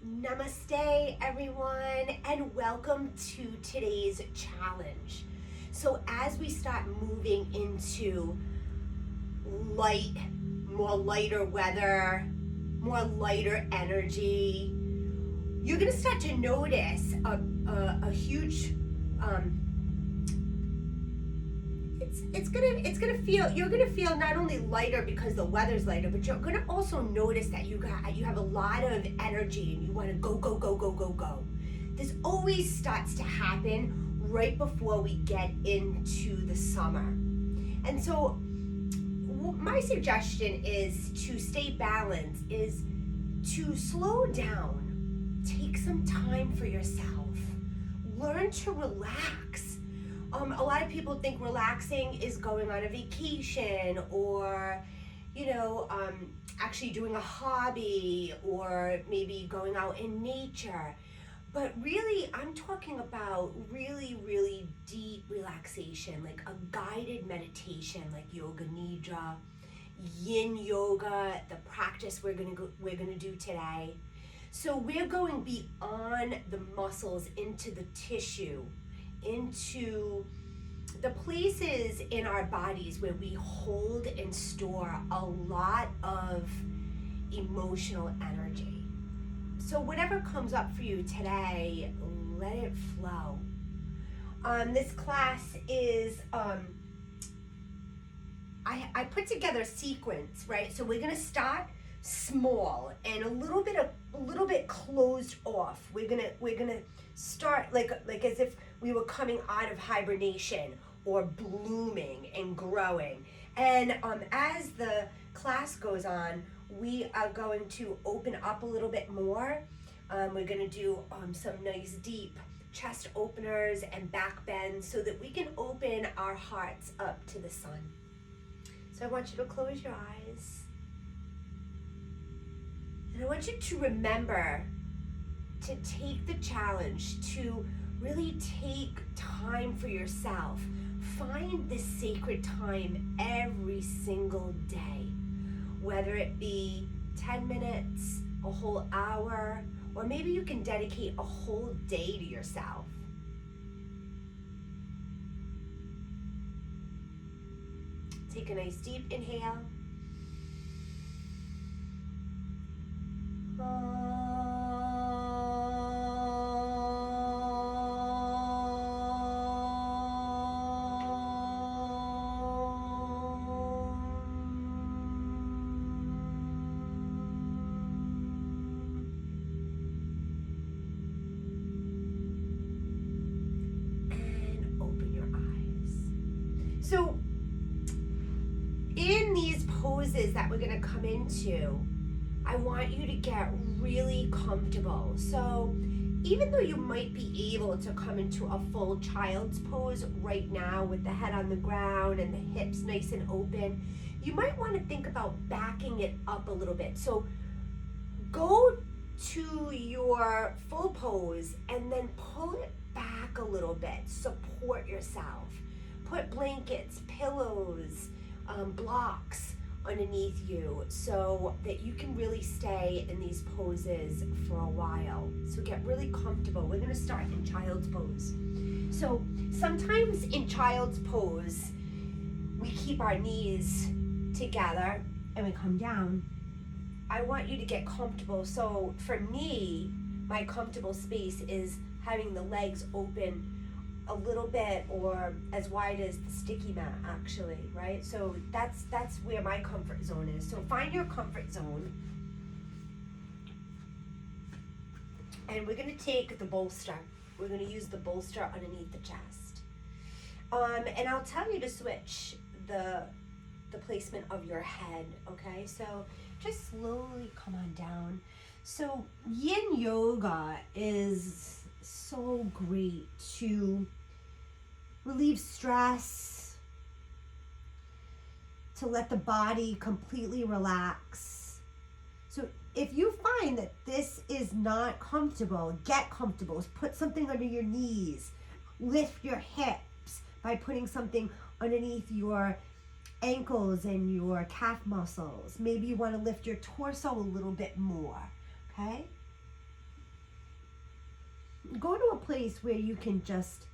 Namaste, everyone, and welcome to today's challenge. So as we start moving into more lighter weather, more lighter energy, you're going to start to notice a huge you're gonna feel not only lighter because the weather's lighter, but you're gonna also notice that you have a lot of energy and you want to go. This always starts to happen right before we get into the summer. And so my suggestion is to stay balanced, is to slow down, take some time for yourself, learn to relax. A lot of people think relaxing is going on a vacation or, actually doing a hobby or maybe going out in nature. But really, I'm talking about really, really deep relaxation, like a guided meditation, like yoga nidra, yin yoga, the practice we're gonna do today. So we're going beyond the muscles into the tissue, into the places in our bodies where we hold and store a lot of emotional energy. So whatever comes up for you today, let it flow. This class is, I put together a sequence, right? So we're gonna start small and a little bit closed off. We're gonna start like as if we were coming out of hibernation or blooming and growing. And as the class goes on, we are going to open up a little bit more. We're going to do some nice deep chest openers and back bends so that we can open our hearts up to the sun. So I want you to close your eyes. And I want you to remember to take the challenge to really take time for yourself. Find this sacred time every single day, whether it be 10 minutes, a whole hour, or maybe you can dedicate a whole day to yourself. Take a nice deep inhale. So in these poses that we're going to come into, I want you to get really comfortable. So even though you might be able to come into a full child's pose right now with the head on the ground and the hips nice and open, you might want to think about backing it up a little bit. So go to your full pose and then pull it back a little bit. Support yourself. Put blankets, pillows, blocks underneath you so that you can really stay in these poses for a while. So get really comfortable. We're going to start in child's pose. So sometimes in child's pose, we keep our knees together and we come down. I want you to get comfortable. So for me, my comfortable space is having the legs open a little bit or as wide as the sticky mat, actually, right? So that's where my comfort zone is. So find your comfort zone. And we're going to take the bolster. We're going to use the bolster underneath the chest. And I'll tell you to switch the placement of your head, okay? So just slowly come on down. So yin yoga is so great to relieve stress, to let the body completely relax. So if you find that this is not comfortable, get comfortable. Put something under your knees. Lift your hips by putting something underneath your ankles and your calf muscles. Maybe you want to lift your torso a little bit more, okay? go to a place where you can just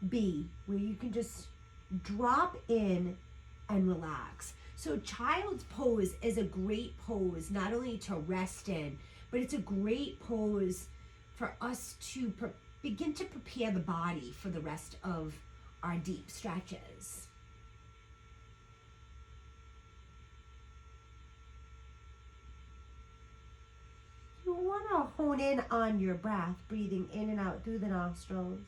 be, where you can just drop in and relax. So child's pose is a great pose, not only to rest in, but it's a great pose for us to begin to prepare the body for the rest of our deep stretches. You want to hone in on your breath, breathing in and out through the nostrils.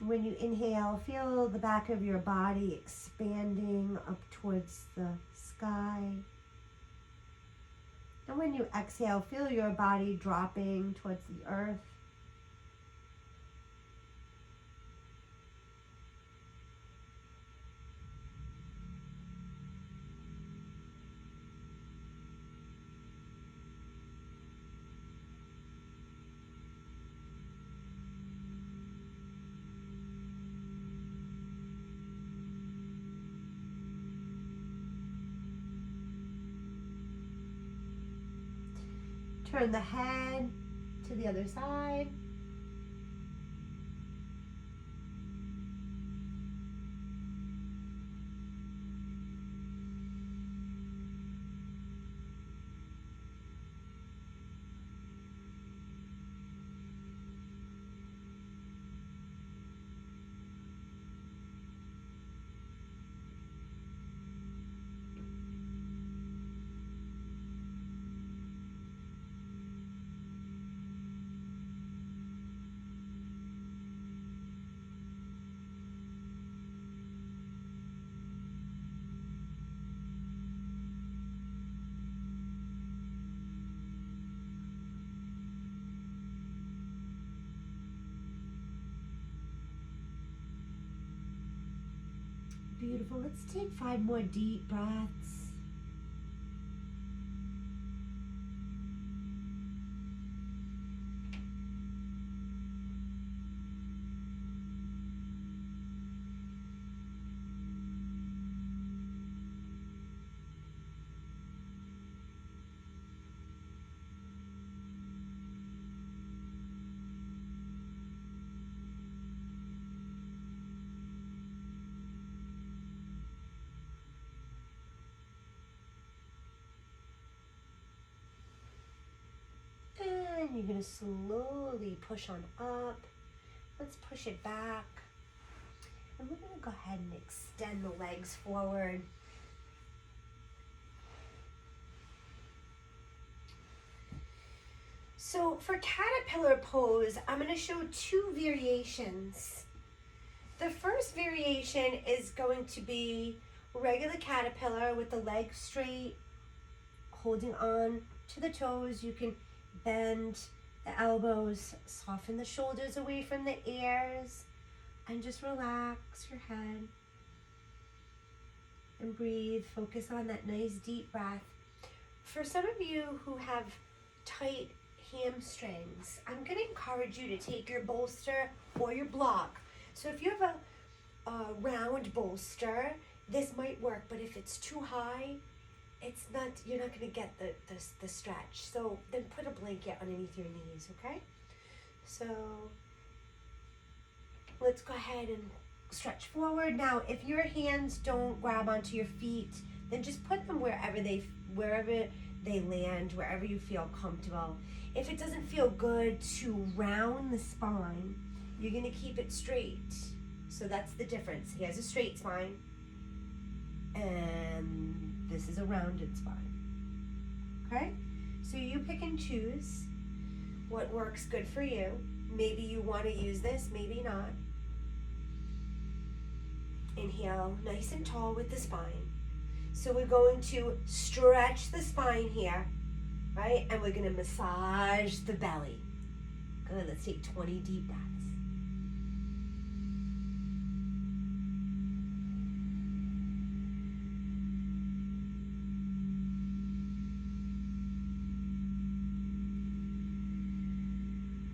When you inhale, feel the back of your body expanding up towards the sky. And when you exhale, feel your body dropping towards the earth. Turn the head to the other side. Beautiful. Let's take 5 more deep breaths. And you're going to slowly push on up. Let's push it back. And we're going to go ahead and extend the legs forward. So for caterpillar pose, I'm going to show 2 variations. The first variation is going to be regular caterpillar with the legs straight, holding on to the toes. You can bend the elbows, soften the shoulders away from the ears, and just relax your head and breathe. Focus on that nice deep breath. For some of you who have tight hamstrings, I'm going to encourage you to take your bolster or your block. So if you have a round bolster, this might work, but if it's too high, it's not, you're not going to get the stretch. So then put a blanket underneath your knees, okay? So let's go ahead and stretch forward. Now, if your hands don't grab onto your feet, then just put them wherever they land, wherever you feel comfortable. If it doesn't feel good to round the spine, you're going to keep it straight. So that's the difference. Here's a straight spine, and this is a rounded spine. Okay? So you pick and choose what works good for you. Maybe you want to use this, maybe not. Inhale nice and tall with the spine. So we're going to stretch the spine here, right? And we're going to massage the belly. Good. Let's take 20 deep breaths.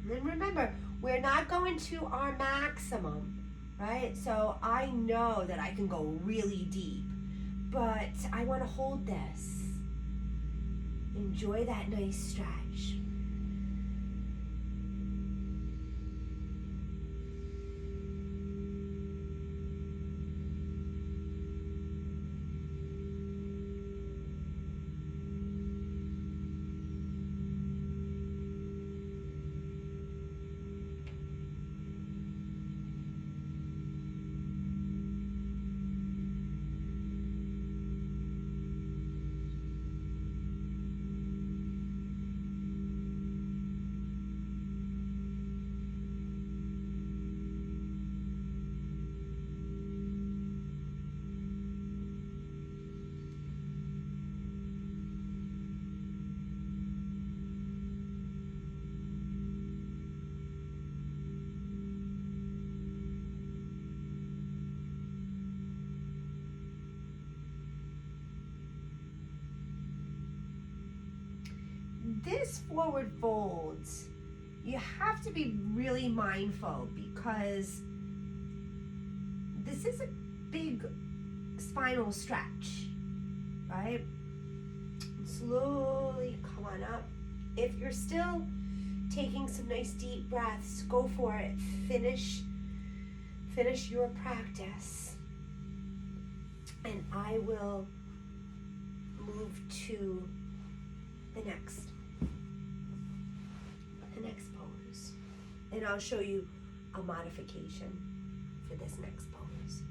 And remember, we're not going to our maximum, right? So I know that I can go really deep, but I want to hold this. Enjoy that nice stretch. This forward fold, you have to be really mindful because this is a big spinal stretch, right? Slowly come on up. If you're still taking some nice deep breaths, go for it. Finish your practice. And I will move to the next pose. And I'll show you a modification for this next pose.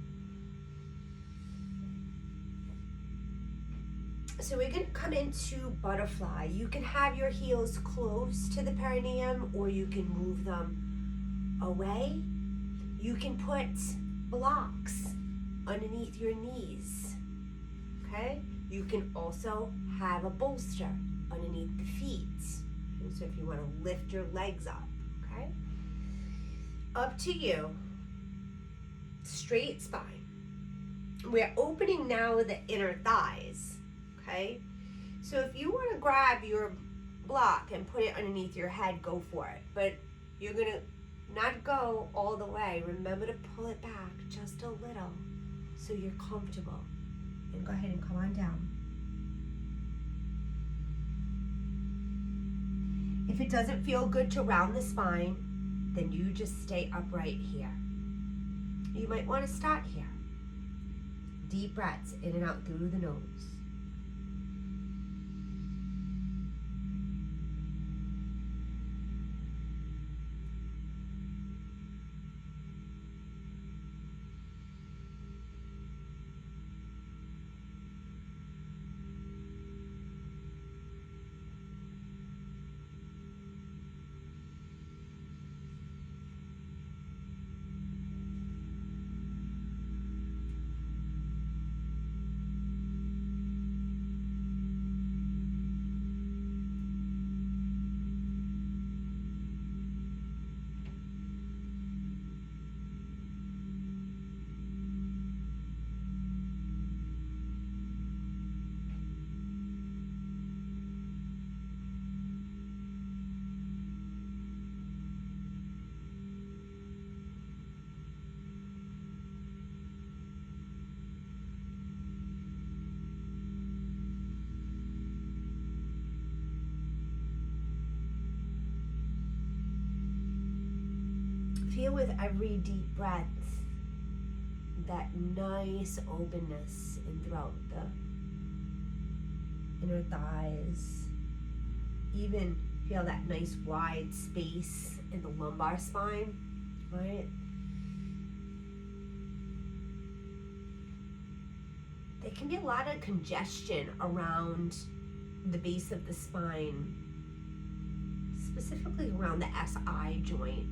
So we're going to come into butterfly. You can have your heels close to the perineum or you can move them away. You can put blocks underneath your knees, okay? You can also have a bolster underneath the feet. So if you want to lift your legs up, okay? Up to you. Straight spine. We're opening now the inner thighs, okay? So if you want to grab your block and put it underneath your head, go for it. But you're going to not go all the way. Remember to pull it back just a little so you're comfortable. And go ahead and come on down. If it doesn't feel good to round the spine, then you just stay upright here. You might want to start here. Deep breaths in and out through the nose. Feel with every deep breath that nice openness in throughout the inner thighs. Even feel that nice wide space in the lumbar spine, right? There can be a lot of congestion around the base of the spine, specifically around the SI joint.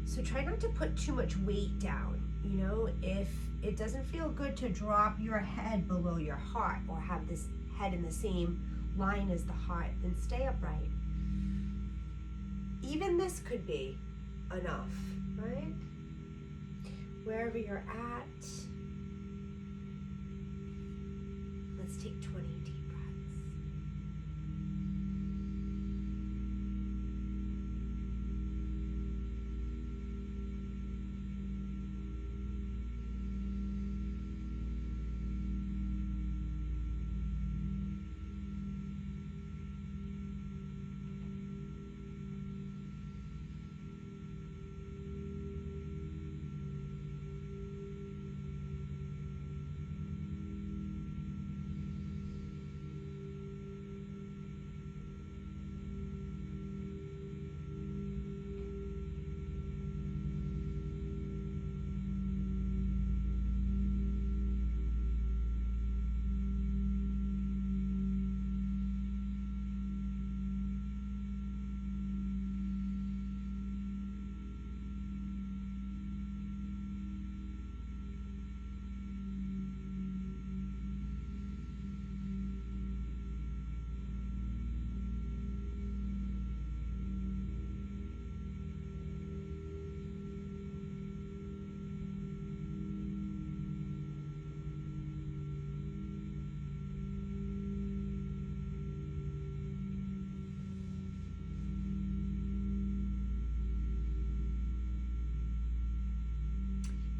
So try not to put too much weight down. You know, if it doesn't feel good to drop your head below your heart or have this head in the same line as the heart, then stay upright. Even this could be enough, right? Wherever you're at, let's take 20 deep breaths.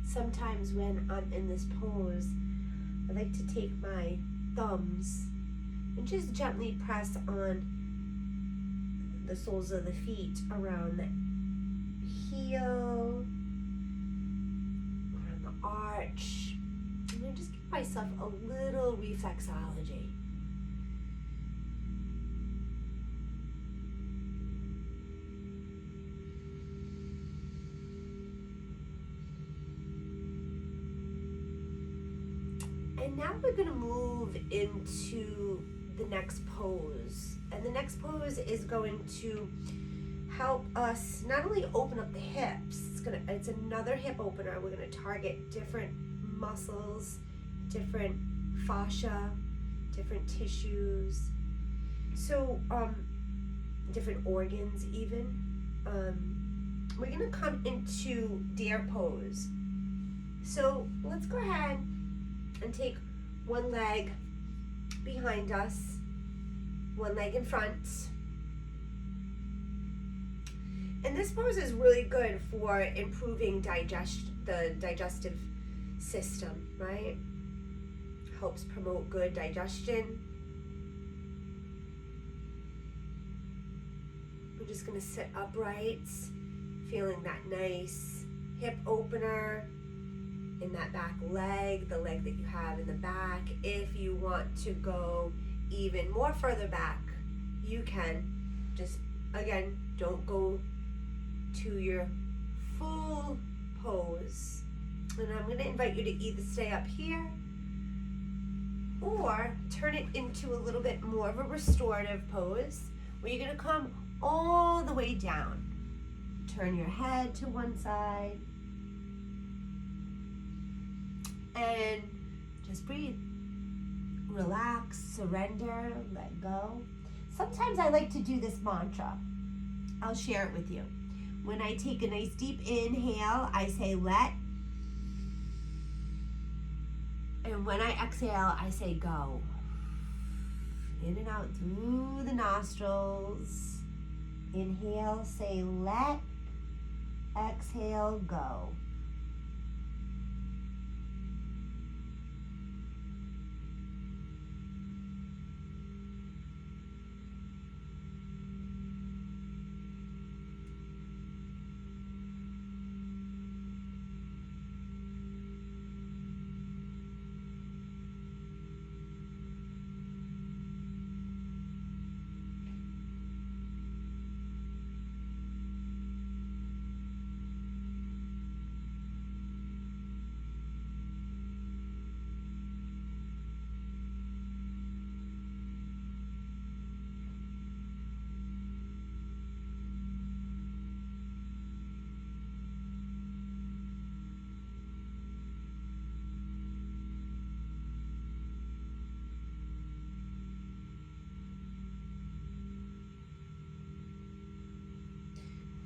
Sometimes when I'm in this pose, I like to take my thumbs and just gently press on the soles of the feet around the heel, around the arch, and then just give myself a little reflexology. And now we're going to move into the next pose. And the next pose is going to help us not only open up the hips, it's another hip opener. We're going to target different muscles, different fascia, different tissues. So, different organs even. We're going to come into deer pose. So let's go ahead and take one leg behind us, one leg in front. And this pose is really good for improving the digestive system, right? Helps promote good digestion. We're just gonna sit upright, feeling that nice hip opener in that back leg, the leg that you have in the back. If you want to go even more further back, you can. Just, again, don't go to your full pose. And I'm going to invite you to either stay up here or turn it into a little bit more of a restorative pose where you're going to come all the way down. Turn your head to one side. And just breathe. Relax, surrender, let go. Sometimes I like to do this mantra. I'll share it with you. When I take a nice deep inhale, I say let. And when I exhale, I say go. In and out through the nostrils. Inhale, say let. Exhale, go.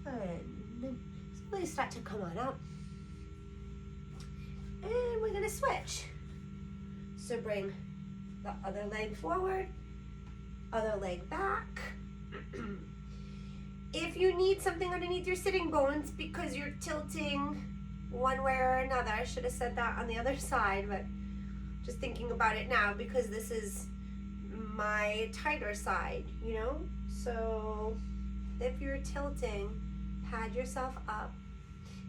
And slowly start to come on up. And we're going to switch. So bring the other leg forward, other leg back. If you need something underneath your sitting bones because you're tilting one way or another, I should have said that on the other side, but just thinking about it now because this is my tighter side, you know? So if you're tilting, pad yourself up.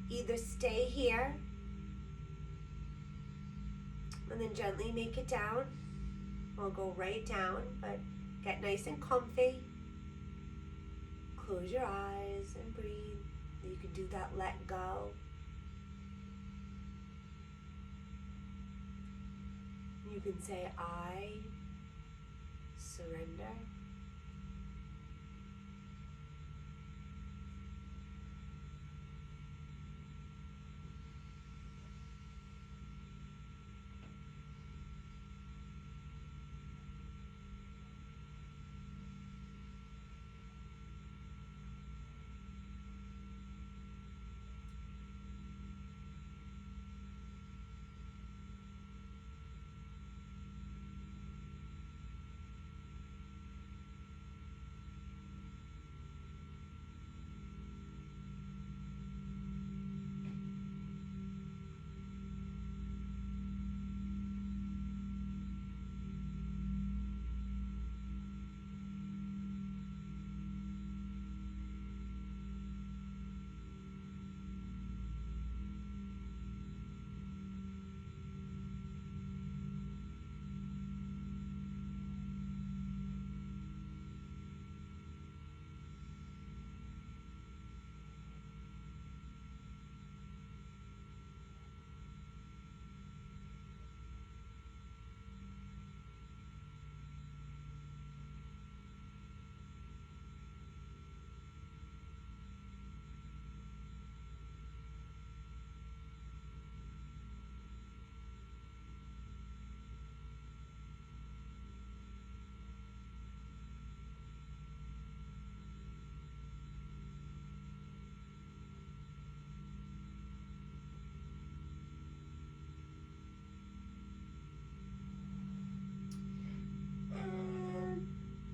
Either stay here and then gently make it down, or go right down, but get nice and comfy. Close your eyes and breathe. You can do that let go. You can say, I surrender.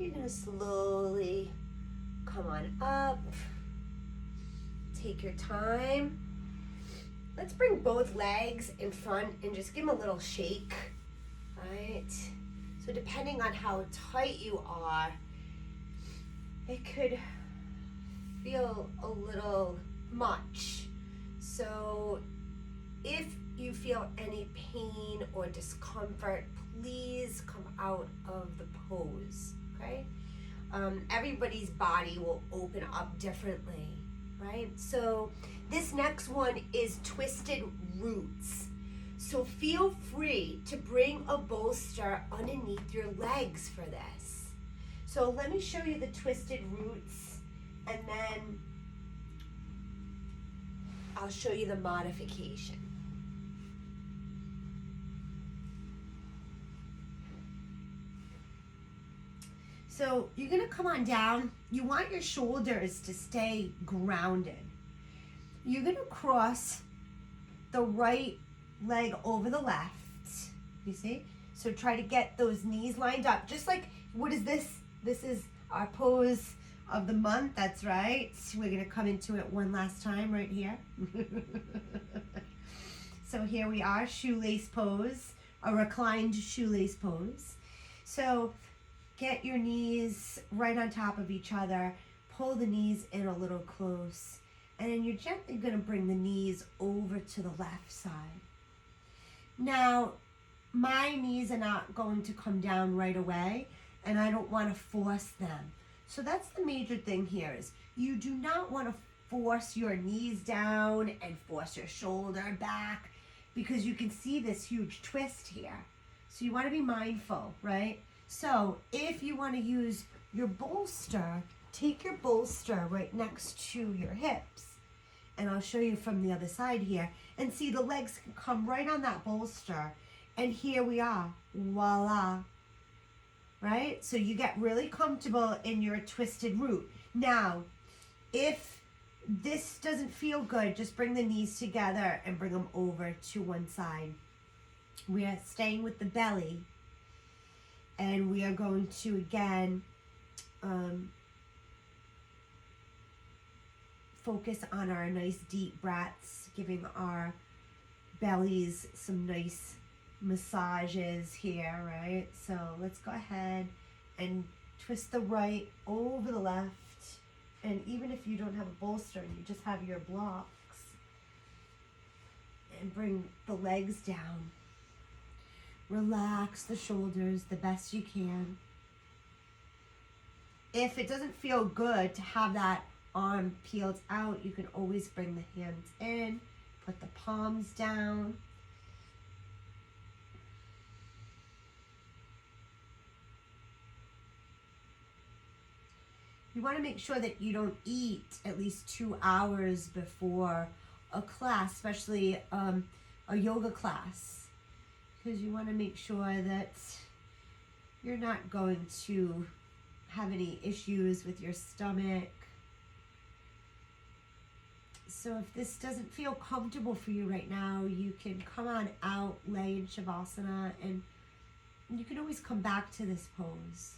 you're going to slowly come on up. Take your time. Let's bring both legs in front and just give them a little shake. Right? So depending on how tight you are, it could feel a little much. So if you feel any pain or discomfort, please come out of the pose, okay? Everybody's body will open up differently, right? So this next one is twisted roots. So feel free to bring a bolster underneath your legs for this. So let me show you the twisted roots, and then I'll show you the modification. So you're gonna come on down. You want your shoulders to stay grounded. You're gonna cross the right leg over the left, you see? So try to get those knees lined up. Just like, what is this? This is our pose of the month, that's right. We're gonna come into it one last time right here. So here we are, shoelace pose, a reclined shoelace pose. So get your knees right on top of each other, pull the knees in a little close, and then you're gently gonna bring the knees over to the left side. Now, my knees are not going to come down right away, and I don't wanna force them. So that's the major thing here is you do not wanna force your knees down and force your shoulder back, because you can see this huge twist here. So you wanna be mindful, right? So if you wanna use your bolster, take your bolster right next to your hips. And I'll show you from the other side here. And see, the legs can come right on that bolster. And here we are, voila. Right? So you get really comfortable in your twisted root. Now, if this doesn't feel good, just bring the knees together and bring them over to one side. We are staying with the belly. And we are going to, again, focus on our nice deep breaths, giving our bellies some nice massages here, right? So let's go ahead and twist the right over the left. And even if you don't have a bolster and you just have your blocks, and bring the legs down. Relax the shoulders the best you can. If it doesn't feel good to have that arm peeled out, you can always bring the hands in, put the palms down. You want to make sure that you don't eat at least 2 hours before a class, especially a yoga class, because you want to make sure that you're not going to have any issues with your stomach. So if this doesn't feel comfortable for you right now, you can come on out, lay in Shavasana, and you can always come back to this pose.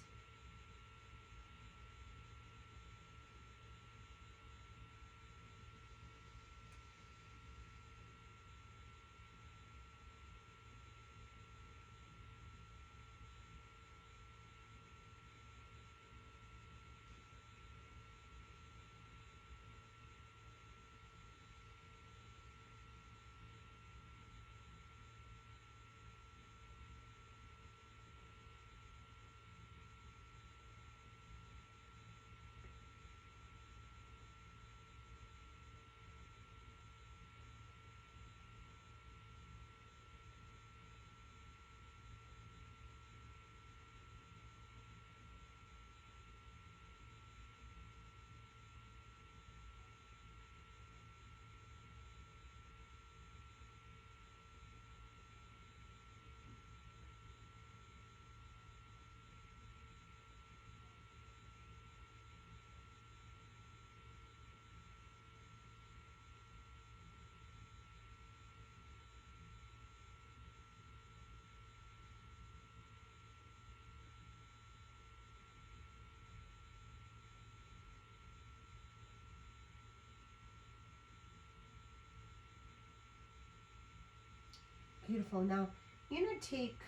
Beautiful. Now, you're going to take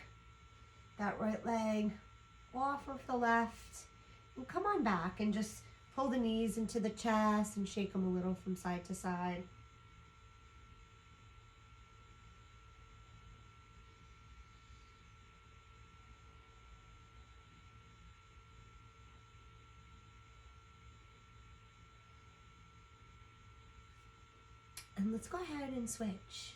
that right leg off of the left and come on back and just pull the knees into the chest and shake them a little from side to side. And let's go ahead and switch.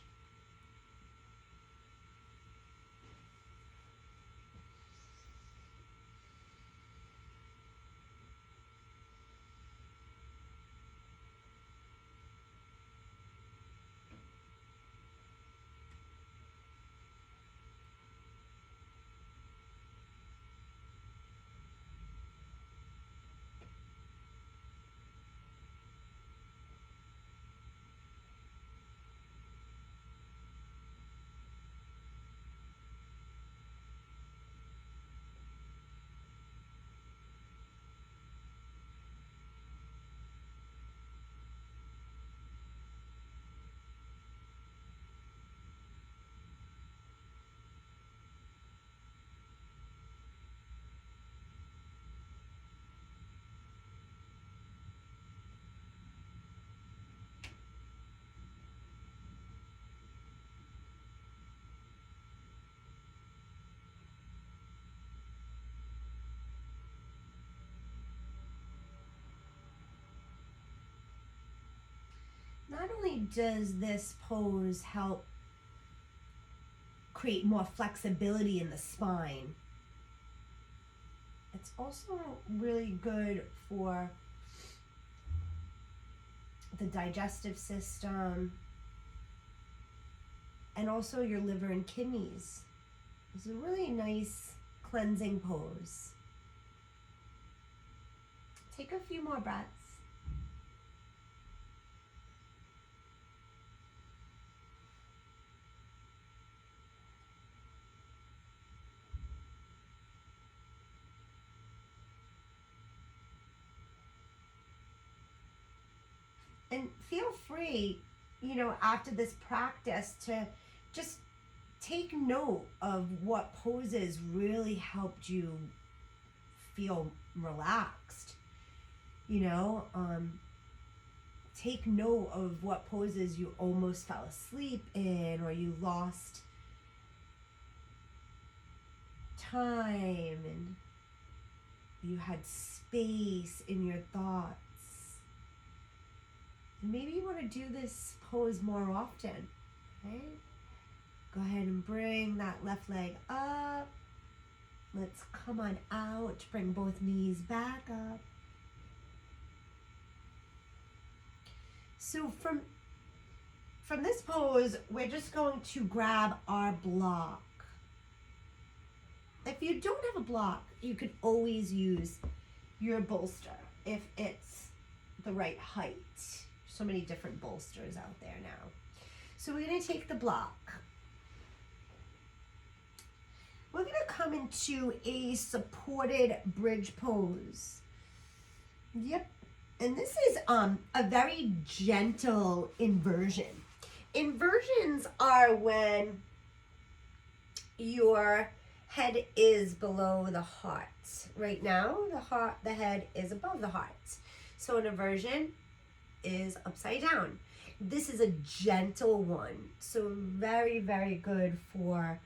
Not only does this pose help create more flexibility in the spine, it's also really good for the digestive system and also your liver and kidneys. It's a really nice cleansing pose. Take a few more breaths. And feel free, after this practice to just take note of what poses really helped you feel relaxed. Take note of what poses you almost fell asleep in, or you lost time and you had space in your thoughts. And maybe you want to do this pose more often, okay? Go ahead and bring that left leg up. Let's come on out, bring both knees back up. So from this pose, we're just going to grab our block. If you don't have a block, you could always use your bolster if it's the right height. So many different bolsters out there now. So we're going to take the block. We're going to come into a supported bridge pose. Yep. And this is a very gentle inversion. Inversions are when your head is below the heart. Right now, the head is above the heart. So an inversion is upside down. This is a gentle one. So very, very good for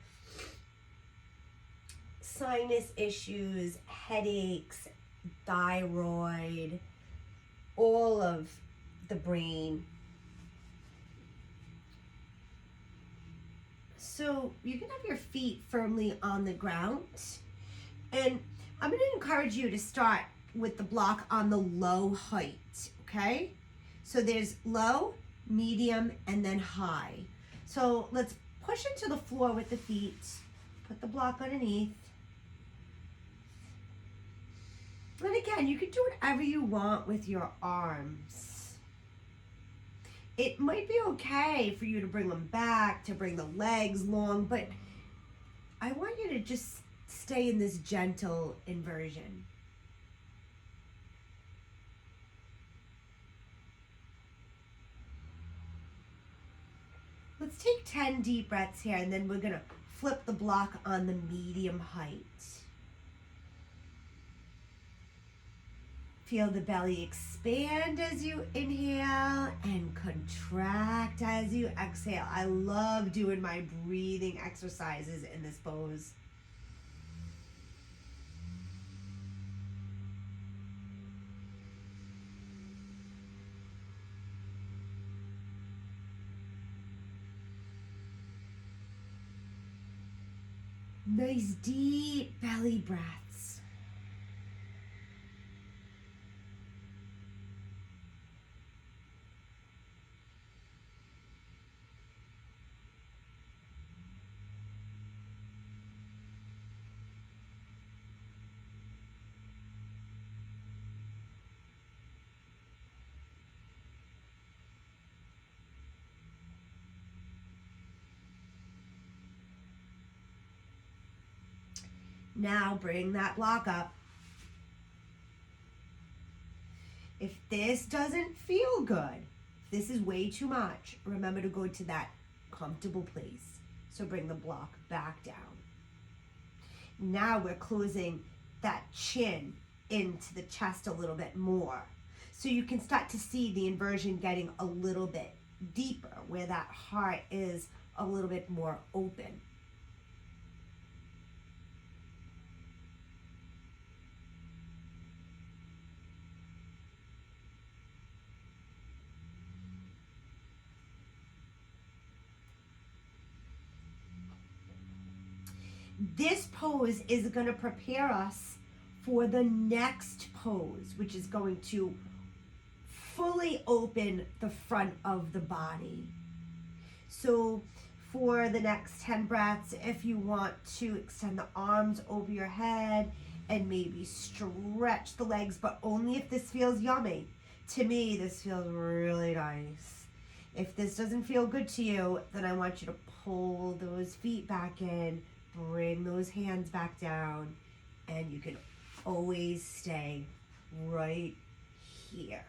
sinus issues, headaches, thyroid, all of the brain. So you can have your feet firmly on the ground. And I'm going to encourage you to start with the block on the low height, okay? So there's low, medium, and then high. So let's push into the floor with the feet. Put the block underneath. And again, you can do whatever you want with your arms. It might be okay for you to bring them back, to bring the legs long, but I want you to just stay in this gentle inversion. Let's take 10 deep breaths here, and then we're going to flip the block on the medium height. Feel the belly expand as you inhale and contract as you exhale. I love doing my breathing exercises in this pose. Nice deep belly breaths. Now bring that block up. If this doesn't feel good, if this is way too much, remember to go to that comfortable place. So bring the block back down. Now we're closing that chin into the chest a little bit more. So you can start to see the inversion getting a little bit deeper, where that heart is a little bit more open. This pose is going to prepare us for the next pose, which is going to fully open the front of the body. So for the next 10 breaths, if you want to extend the arms over your head and maybe stretch the legs, but only if this feels yummy. To me, this feels really nice. If this doesn't feel good to you, then I want you to pull those feet back in, bring those hands back down, and you can always stay right here.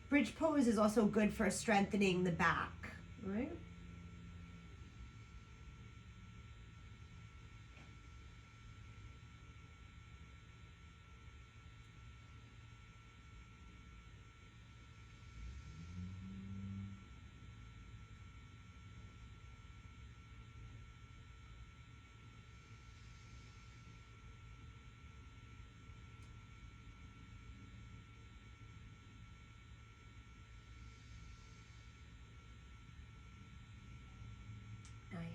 Bridge pose is also good for strengthening the back, right? Nice.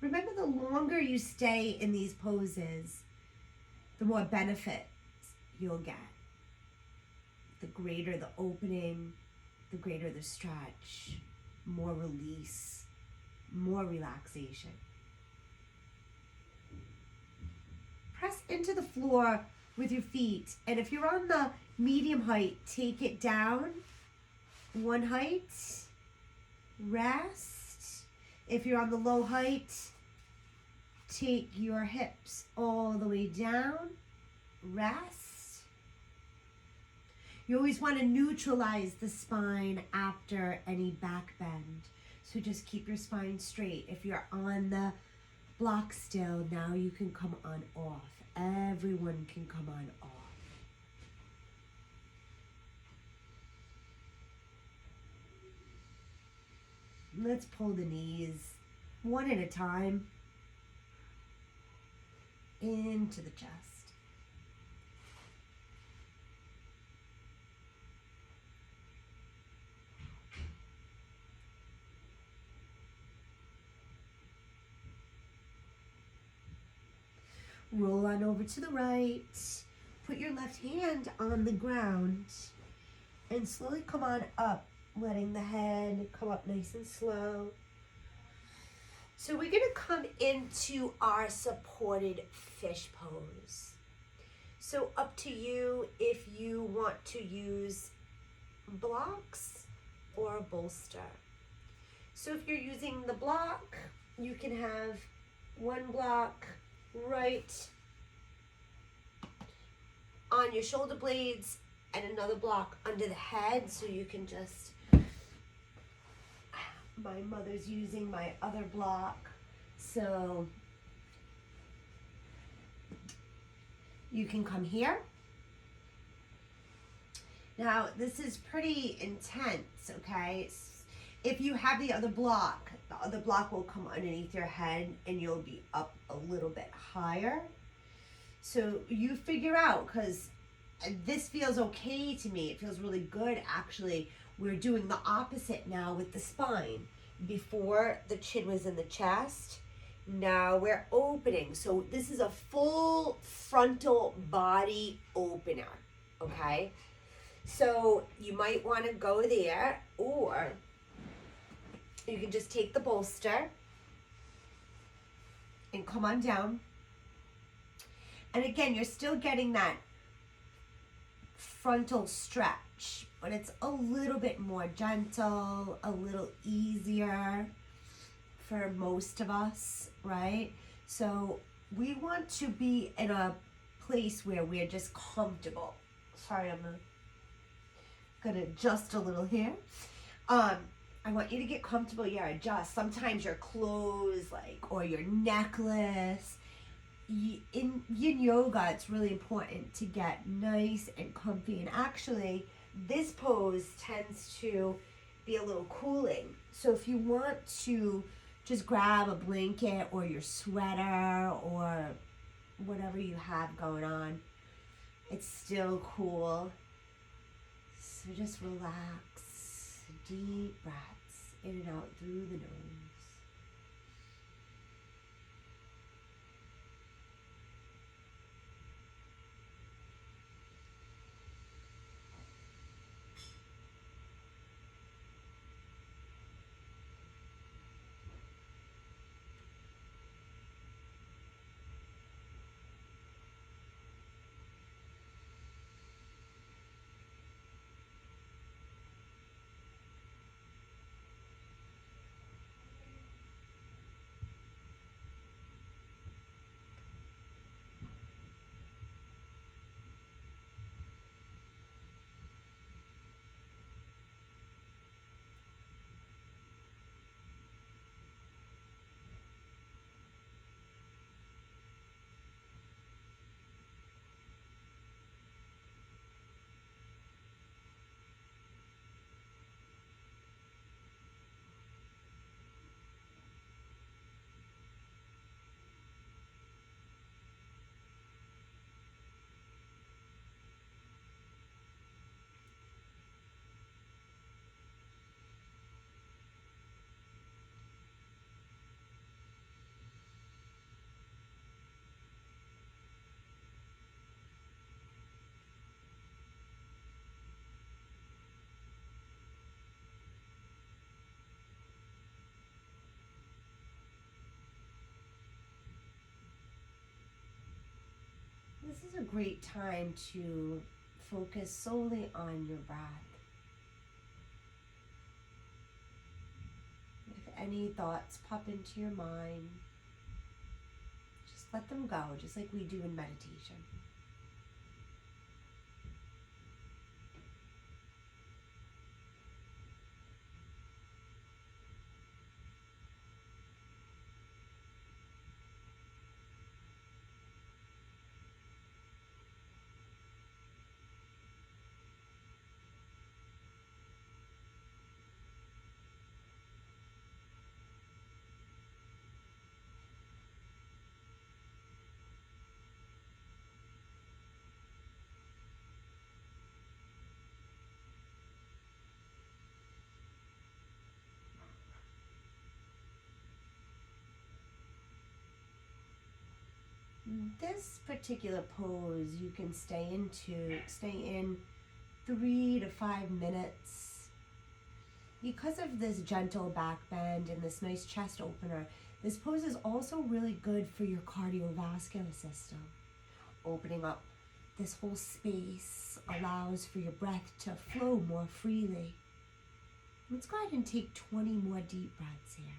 Remember, the longer you stay in these poses, the more benefits you'll get. The greater the opening, the greater the stretch, more release, more relaxation. Press into the floor with your feet, and if you're on the medium height, take it down one height, rest. If you're on the low height, take your hips all the way down, rest. You always want to neutralize the spine after any back bend. So just keep your spine straight. If you're on the block still, now you can come on off. Everyone can come on off. Let's pull the knees one at a time into the chest. Roll on over to the right. Put your left hand on the ground and slowly come on up, letting the head come up nice and slow. So we're gonna come into our supported fish pose. So up to you if you want to use blocks or a bolster. So if you're using the block, you can have one block right on your shoulder blades and another block under the head, so you can just, my mother's using my other block, so you can come here. Now this is pretty intense, okay? If you have the other block will come underneath your head and you'll be up a little bit higher. So you figure out, because this feels okay to me. It feels really good, actually. We're doing the opposite now with the spine. Before, the chin was in the chest. Now we're opening. So this is a full frontal body opener, okay? So you might want to go there, or you can just take the bolster and come on down. And again, you're still getting that frontal stretch, but it's a little bit more gentle, a little easier for most of us, right? So we want to be in a place where we're just comfortable. Sorry, I'm gonna adjust a little here. I want you to get comfortable. Yeah, adjust. Sometimes your clothes, or your necklace. In yin yoga, it's really important to get nice and comfy. And actually, this pose tends to be a little cooling. So if you want to just grab a blanket or your sweater or whatever you have going on, it's still cool. So just relax, deep breaths in and out through the nose. This is a great time to focus solely on your breath. If any thoughts pop into your mind, just let them go, just like we do in meditation. this particular pose you can stay in 3 to 5 minutes. Because of this gentle back bend and this nice chest opener, this pose is also really good for your cardiovascular system. Opening up this whole space allows for your breath to flow more freely. Let's go ahead and take 20 more deep breaths here.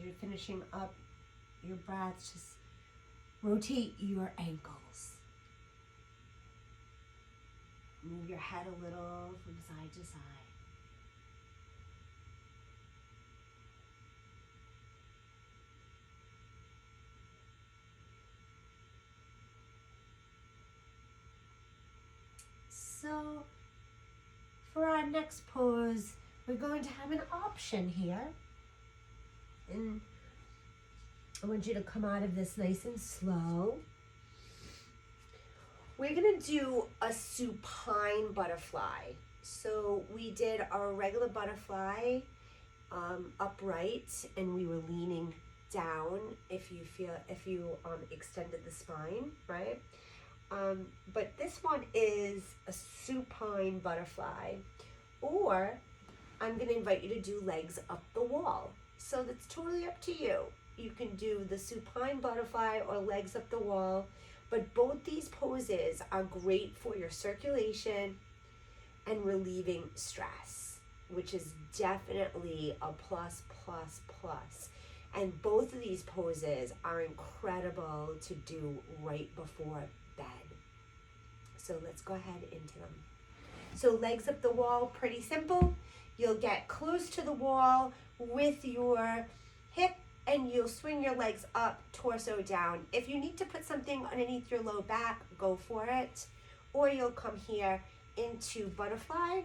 You're finishing up your breaths, just rotate your ankles. Move your head a little from side to side. So, for our next pose, we're going to have an option here. And I want you to come out of this nice and slow. We're gonna do a supine butterfly. So we did our regular butterfly upright, and we were leaning down if you extended the spine, right? But this one is a supine butterfly, or I'm gonna invite you to do legs up the wall. So that's totally up to you. You can do the supine butterfly or legs up the wall, but both these poses are great for your circulation and relieving stress, which is definitely a plus, plus, plus. And both of these poses are incredible to do right before bed. So let's go ahead into them. So legs up the wall, pretty simple. You'll get close to the wall with your hip and you'll swing your legs up, torso down. If you need to put something underneath your low back, go for it. Or you'll come here into butterfly.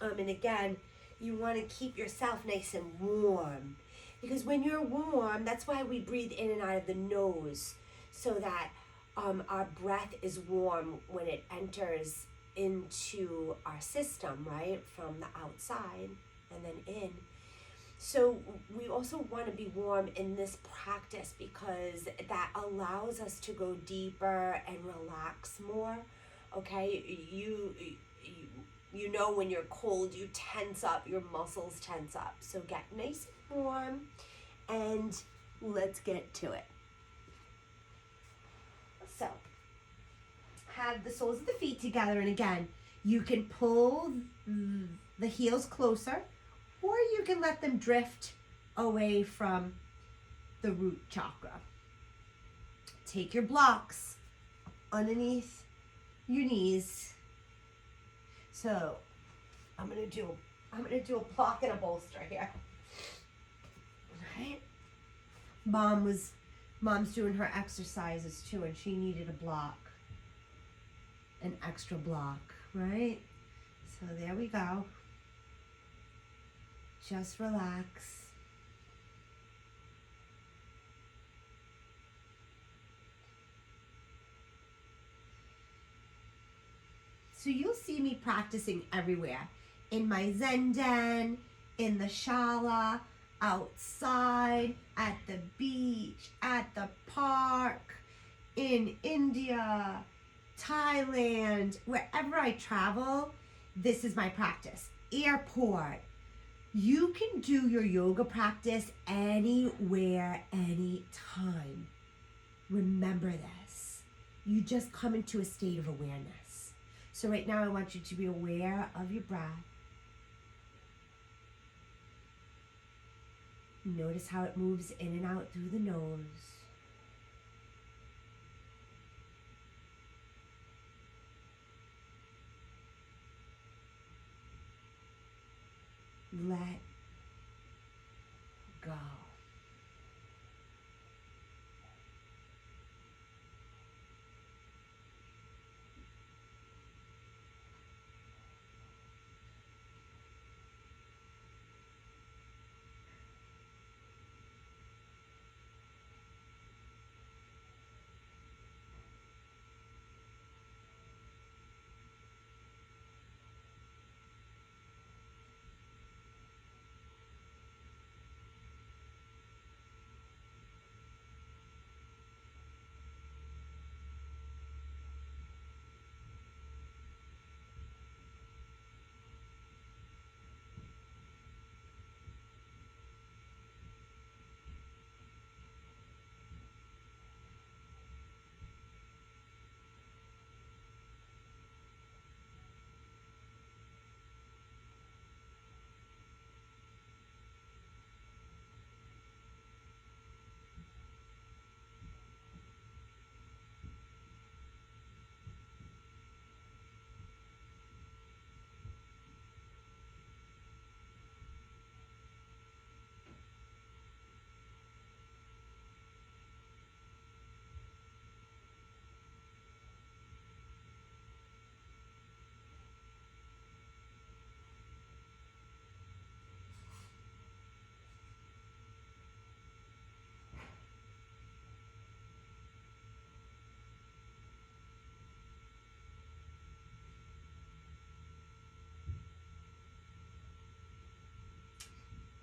And again, you want to keep yourself nice and warm. Because when you're warm, that's why we breathe in and out of the nose, so that our breath is warm when it enters into our system, right? From the outside and then in. So we also want to be warm in this practice because that allows us to go deeper and relax more. Okay, you know when you're cold, you tense up, your muscles tense up. So get nice and warm and let's get to it. So have the soles of the feet together, and again, you can pull the heels closer, or you can let them drift away from the root chakra. Take your blocks underneath your knees. So I'm gonna do a block and a bolster here. All right. Mom's doing her exercises too, and she needed a block, an extra block, right? So there we go. Just relax. So you'll see me practicing everywhere. In my Zen den, in the shala, outside, at the beach, at the park, in India, Thailand, wherever I travel, this is my practice. airport. You can do your yoga practice anywhere, anytime. Remember this. You just come into a state of awareness. So right now I want you to be aware of your breath. Notice how it moves in and out through the nose. Let go.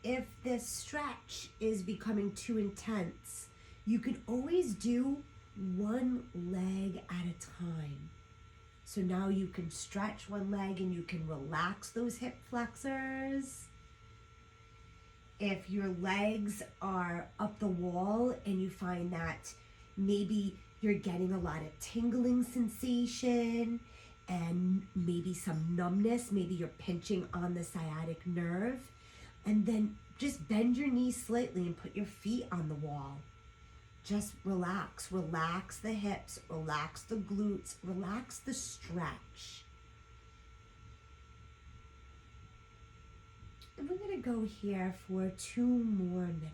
If this stretch is becoming too intense, you can always do one leg at a time. So now you can stretch one leg and you can relax those hip flexors. If your legs are up the wall and you find that maybe you're getting a lot of tingling sensation and maybe some numbness, maybe you're pinching on the sciatic nerve, and then just bend your knees slightly and put your feet on the wall. Just relax. Relax the hips, relax the glutes, relax the stretch. And we're going to go here for 2 more minutes.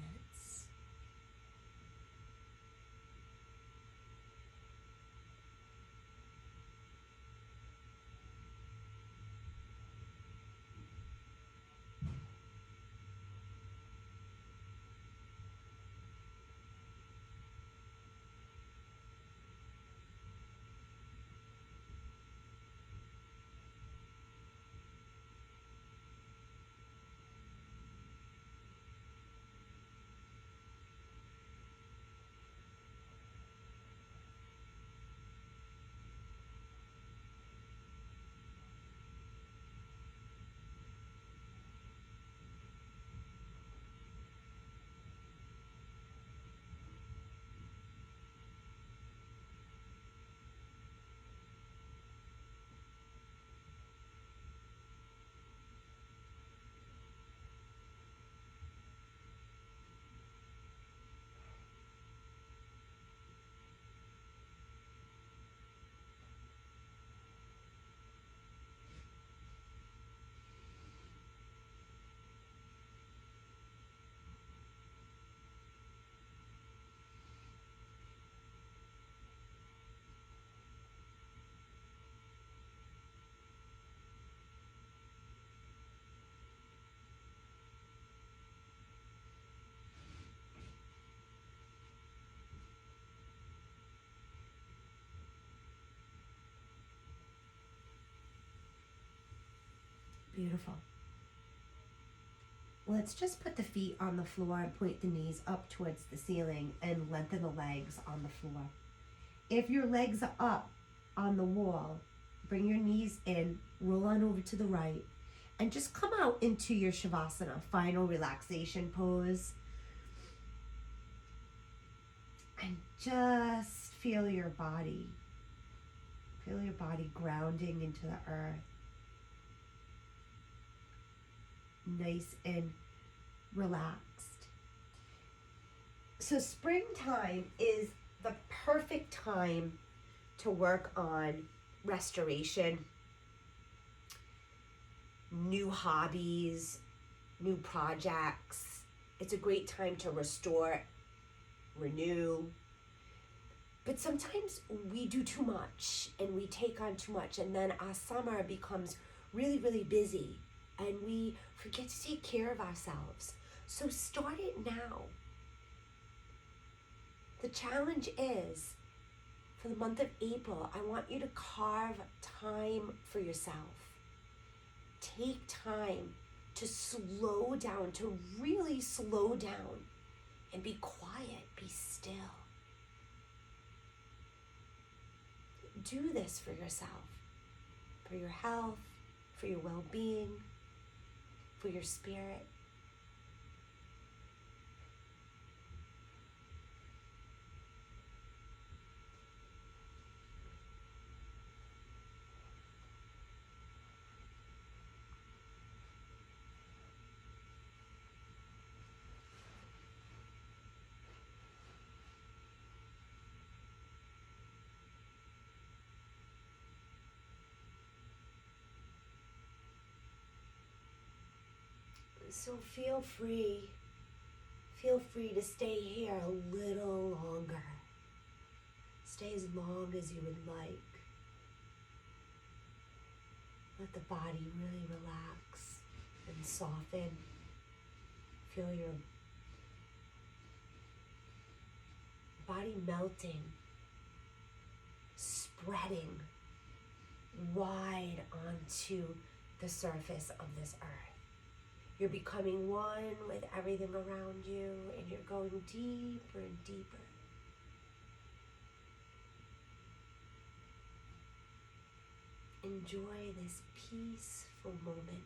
Beautiful. Let's just put the feet on the floor and point the knees up towards the ceiling and lengthen the legs on the floor. If your legs are up on the wall, bring your knees in, roll on over to the right, And just come out into your Shavasana, final relaxation pose. And just feel your body. Feel your body grounding into the earth. Nice and relaxed. So springtime is the perfect time to work on restoration, new hobbies, new projects. It's a great time to restore, renew. But sometimes we do too much and we take on too much, and then our summer becomes really, really busy and we forget to take care of ourselves. So start it now. The challenge is, for the month of April, I want you to carve time for yourself. Take time to slow down, to really slow down and be quiet, be still. Do this for yourself, for your health, for your well-being, for your spirit. So feel free to stay here a little longer. Stay as long as you would like. Let the body really relax and soften. Feel your body melting, spreading wide onto the surface of this earth. You're becoming one with everything around you, and you're going deeper and deeper. Enjoy this peaceful moment.